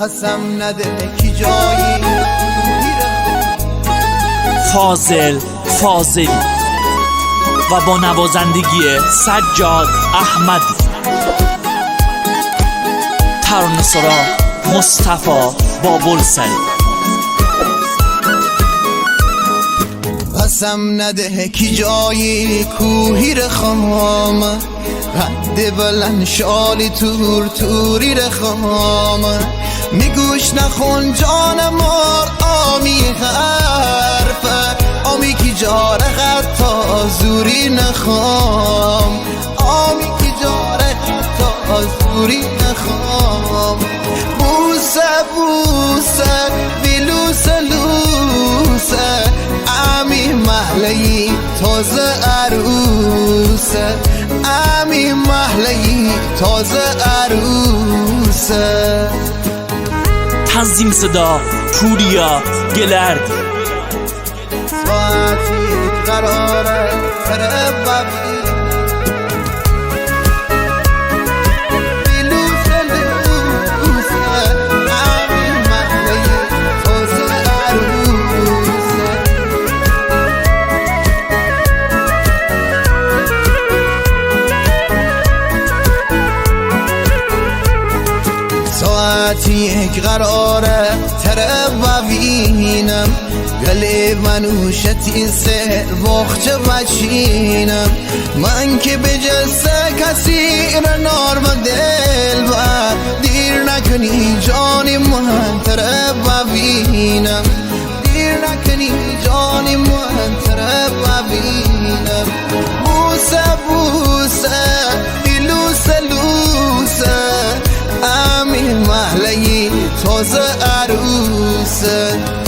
پسم نده کی جایی فاضلی و با نوازندگی سجاد احمدی. ترانه‌سرا مصطفی بابلسری. پسم نده کی جایی کوهی رخام قد بلند شالی توری رخام میگوش نخون جان مار آمی حرف آمی کی جاره حتی زوری نخوام آمی کی جاره حتی زوری نخوام بوسه بیلوسه لوسه امی محلی تازه عروسه امی محلی تازه عروسه. تنظیم صدا پوریا گلردی. ساعتی قراره تربابی ساعتی یک قراره تره ببینم گلی منوشتی سه وقت بچینم من که به جسته کسی نار و دل بر دیر نکنی جانی من تره ببینم دیر نکنی جانی من تره ببینم بوسه بیلوسه لوسه امی محلی تازه عروسه.